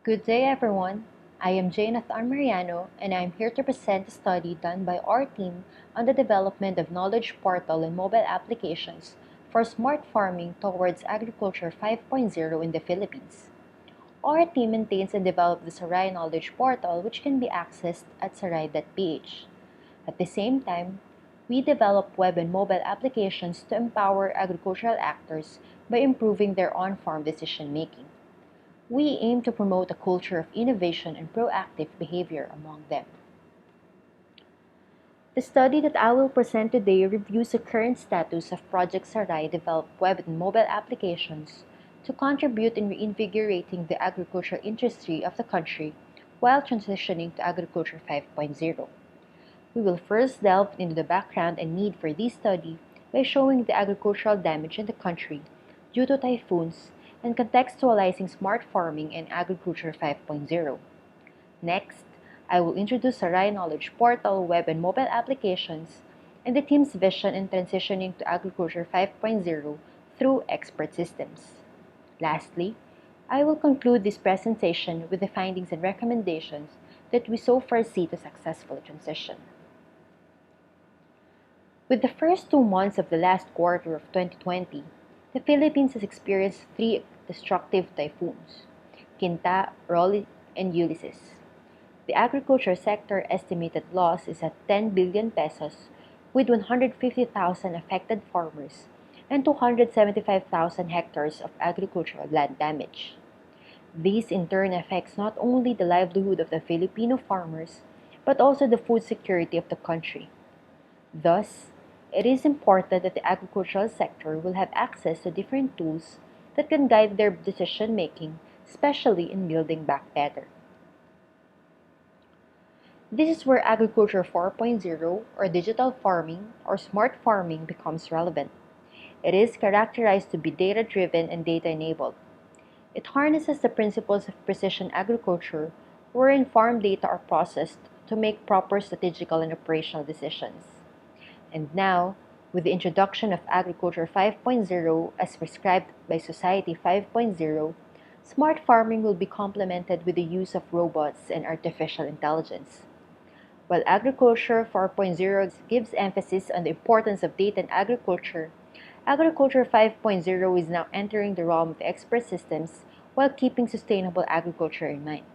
Good day, everyone. I am Nathan Mariano, and I am here to present a study done by our team on the development of knowledge portal and mobile applications for smart farming towards Agriculture 5.0 in the Philippines. Our team maintains and develops the Sarai Knowledge Portal, which can be accessed at sarai.ph. At the same time, we develop web and mobile applications to empower agricultural actors by improving their on-farm decision-making. We aim to promote a culture of innovation and proactive behavior among them. The study that I will present today reviews the current status of Project Sarai developed web and mobile applications to contribute in reinvigorating the agricultural industry of the country while transitioning to Agriculture 5.0. We will first delve into the background and need for this study by showing the agricultural damage in the country due to typhoons and contextualizing smart farming and agriculture 5.0. Next, I will introduce Sarai Knowledge Portal, web and mobile applications, and the team's vision in transitioning to agriculture 5.0 through expert systems. Lastly, I will conclude this presentation with the findings and recommendations that we so far see to successfully transition. With the first 2 months of the last quarter of 2020, the Philippines has experienced three destructive typhoons: Quinta, Rolly, and Ulysses. The agriculture sector estimated loss is at 10 billion pesos, with 150,000 affected farmers and 275,000 hectares of agricultural land damage. This in turn affects not only the livelihood of the Filipino farmers, but also the food security of the country. Thus, it is important that the agricultural sector will have access to different tools that can guide their decision making, especially in building back better. This is where Agriculture 4.0 or digital farming or smart farming becomes relevant. It is characterized to be data-driven and data-enabled. It harnesses the principles of precision agriculture, wherein farm data are processed to make proper strategical and operational decisions. And now, with the introduction of Agriculture 5.0 as prescribed by Society 5.0, smart farming will be complemented with the use of robots and artificial intelligence. While Agriculture 4.0 gives emphasis on the importance of data in agriculture, Agriculture 5.0 is now entering the realm of expert systems while keeping sustainable agriculture in mind.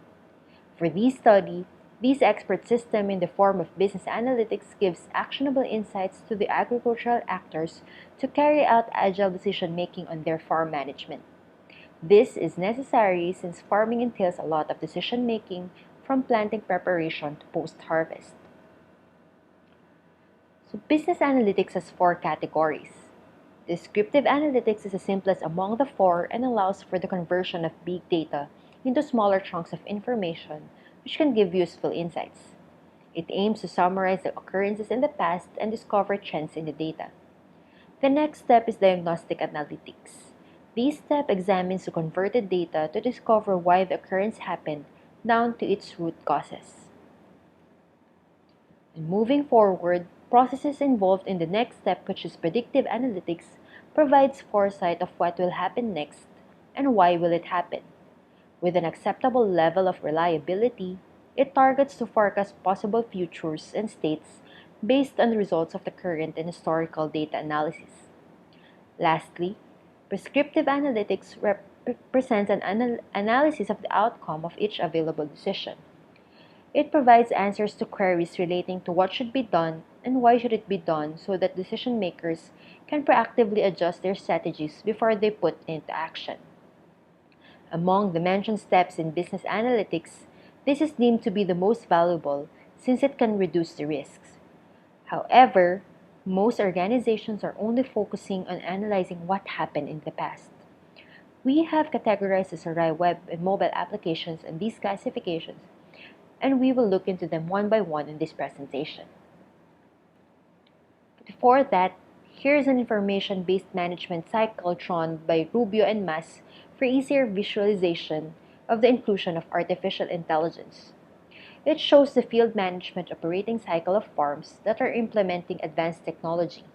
For this study, this expert system in the form of business analytics gives actionable insights to the agricultural actors to carry out agile decision-making on their farm management. This is necessary since farming entails a lot of decision-making from planting preparation to post-harvest. So business analytics has four categories. Descriptive analytics is the simplest among the four and allows for the conversion of big data into smaller chunks of information which can give useful insights. It aims to summarize the occurrences in the past and discover trends in the data. The next step is diagnostic analytics. This step examines the converted data to discover why the occurrence happened down to its root causes. And moving forward, processes involved in the next step, which is predictive analytics, provides foresight of what will happen next and why will it happen. With an acceptable level of reliability, it targets to forecast possible futures and states based on the results of the current and historical data analysis. Lastly, prescriptive analytics represents an analysis of the outcome of each available decision. It provides answers to queries relating to what should be done and why should it be done so that decision makers can proactively adjust their strategies before they put into action. Among the mentioned steps in business analytics, this is deemed to be the most valuable since it can reduce the risks. However, most organizations are only focusing on analyzing what happened in the past. We have categorized the Sarai web and mobile applications in these classifications, and we will look into them one by one in this presentation. Before that, here's an information-based management cycle drawn by Rubio and Mas for easier visualization of the inclusion of artificial intelligence. It shows the field management operating cycle of farms that are implementing advanced technology.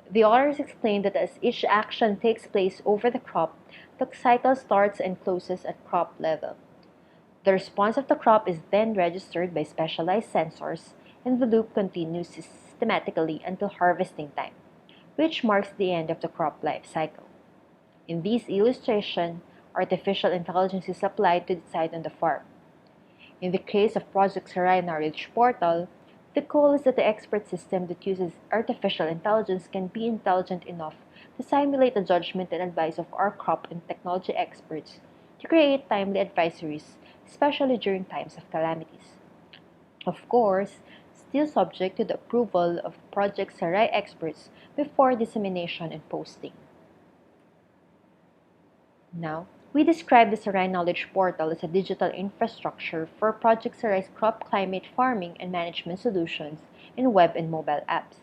The authors explain that as each action takes place over the crop, the cycle starts and closes at crop level. The response of the crop is then registered by specialized sensors, and the loop continues systematically until harvesting time, which marks the end of the crop life cycle. In this illustration, artificial intelligence is applied to decide on the farm. In the case of Project Sarai Knowledge Portal, the goal is that the expert system that uses artificial intelligence can be intelligent enough to simulate the judgment and advice of our crop and technology experts to create timely advisories, especially during times of calamities. Of course, still subject to the approval of Project Sarai experts before dissemination and posting. Now, we describe the Sarai Knowledge Portal as a digital infrastructure for Project Sarai's crop climate farming and management solutions in web and mobile apps.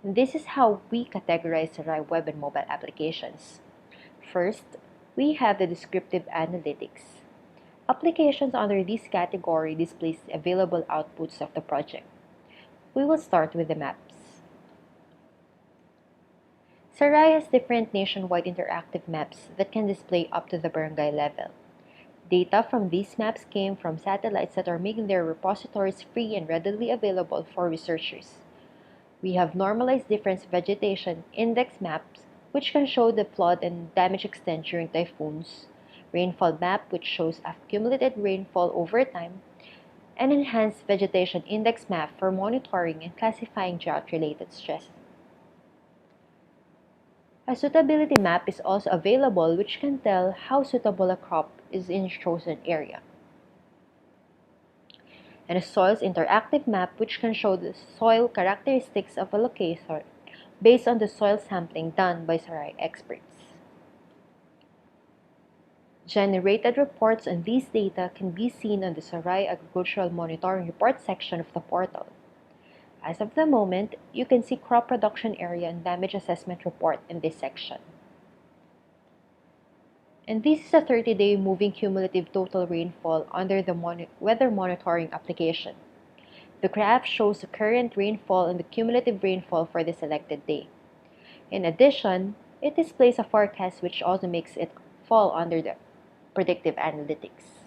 And this is how we categorize Sarai web and mobile applications. First, we have the descriptive analytics. Applications under this category displays the available outputs of the project. We will start with the maps. Sarai has different nationwide interactive maps that can display up to the barangay level. Data from these maps came from satellites that are making their repositories free and readily available for researchers. We have normalized difference vegetation index maps, which can show the flood and damage extent during typhoons, rainfall map, which shows accumulated rainfall over time, and enhanced vegetation index map for monitoring and classifying drought-related stress. A suitability map is also available, which can tell how suitable a crop is in a chosen area. And a soils interactive map, which can show the soil characteristics of a location based on the soil sampling done by Sarai experts. Generated reports on these data can be seen on the Sarai Agricultural Monitoring Report section of the portal. As of the moment, you can see crop production area and damage assessment report in this section. And this is a 30-day moving cumulative total rainfall under the weather monitoring application. The graph shows the current rainfall and the cumulative rainfall for the selected day. In addition, it displays a forecast which also makes it fall under the predictive analytics.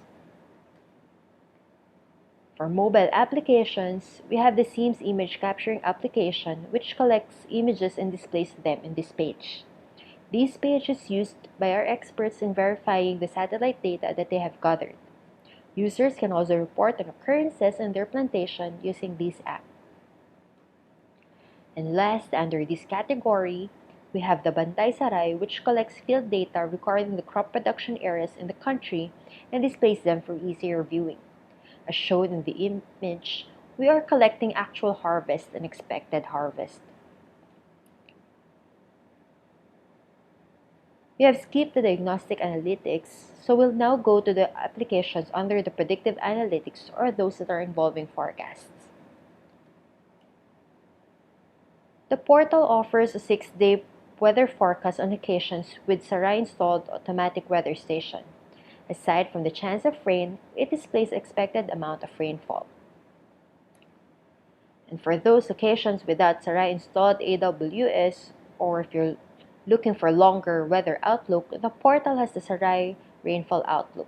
For mobile applications, we have the SIEMS image capturing application, which collects images and displays them in this page. This page is used by our experts in verifying the satellite data that they have gathered. Users can also report on occurrences in their plantation using this app. And last, under this category, we have the Bantay Saray, which collects field data recording the crop production areas in the country and displays them for easier viewing. As shown in the image, we are collecting actual harvest and expected harvest. We have skipped the diagnostic analytics, so we'll now go to the applications under the predictive analytics or those that are involving forecasts. The portal offers a 6-day weather forecast on occasions with Sarai installed automatic weather station. Aside from the chance of rain, it displays expected amount of rainfall. And for those occasions without Sarai installed AWS, or if you're looking for longer weather outlook, the portal has the Sarai Rainfall Outlook.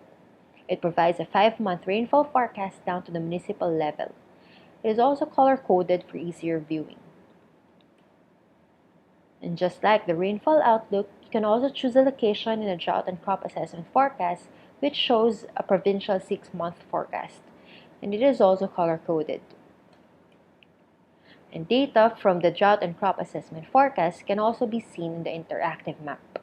It provides a 5-month rainfall forecast down to the municipal level. It is also color-coded for easier viewing. And just like the rainfall outlook, you can also choose a location in a drought and crop assessment forecast, which shows a provincial 6-month forecast, and it is also color-coded. And data from the drought and crop assessment forecast can also be seen in the interactive map.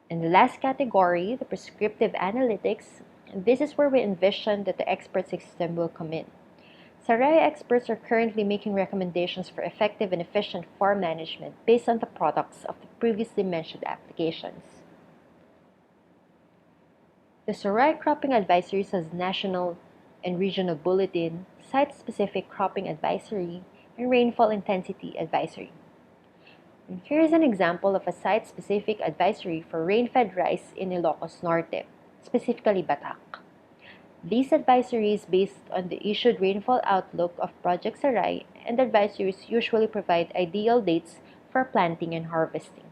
In the last category, the prescriptive analytics, this is where we envision that the expert system will come in. Sarai experts are currently making recommendations for effective and efficient farm management based on the products of the previously mentioned applications. The Sarai Cropping Advisories has national and regional bulletin, site-specific cropping advisory, and rainfall intensity advisory. And here is an example of a site-specific advisory for rain-fed rice in Ilocos Norte, specifically Batak. These advisories based on the issued rainfall outlook of Project Sarai, and advisories usually provide ideal dates for planting and harvesting.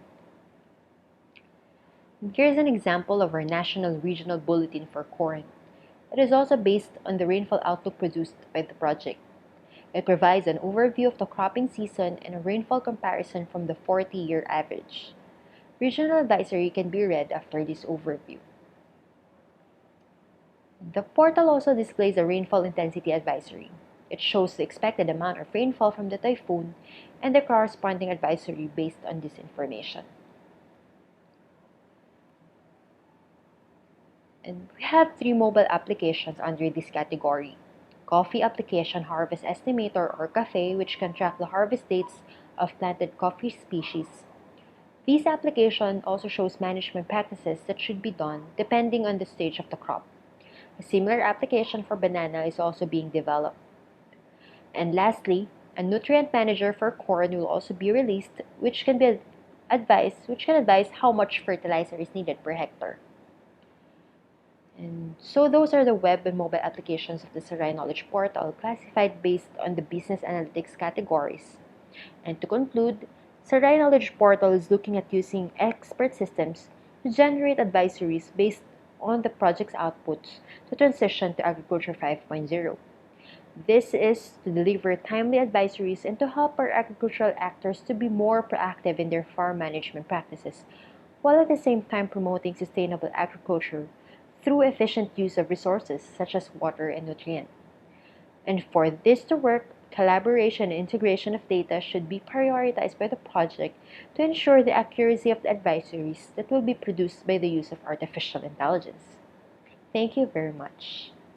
Here's an example of our national regional bulletin for corn. It is also based on the rainfall outlook produced by the project. It provides an overview of the cropping season and a rainfall comparison from the 40-year average. Regional advisory can be read after this overview. The portal also displays a rainfall intensity advisory. It shows the expected amount of rainfall from the typhoon and the corresponding advisory based on this information. And we have 3 mobile applications under this category. Coffee Application Harvest Estimator or CAFE, which can track the harvest dates of planted coffee species. This application also shows management practices that should be done depending on the stage of the crop. A similar application for banana is also being developed. And lastly, a nutrient manager for corn will also be released, which can advise how much fertilizer is needed per hectare. And so those are the web and mobile applications of the Sarai Knowledge Portal classified based on the business analytics categories. And to conclude, Sarai Knowledge Portal is looking at using expert systems to generate advisories based on the project's outputs to transition to Agriculture 5.0. This is to deliver timely advisories and to help our agricultural actors to be more proactive in their farm management practices, while at the same time promoting sustainable agriculture through efficient use of resources such as water and nutrient. And for this to work, collaboration and integration of data should be prioritized by the project to ensure the accuracy of the advisories that will be produced by the use of artificial intelligence. Thank you very much.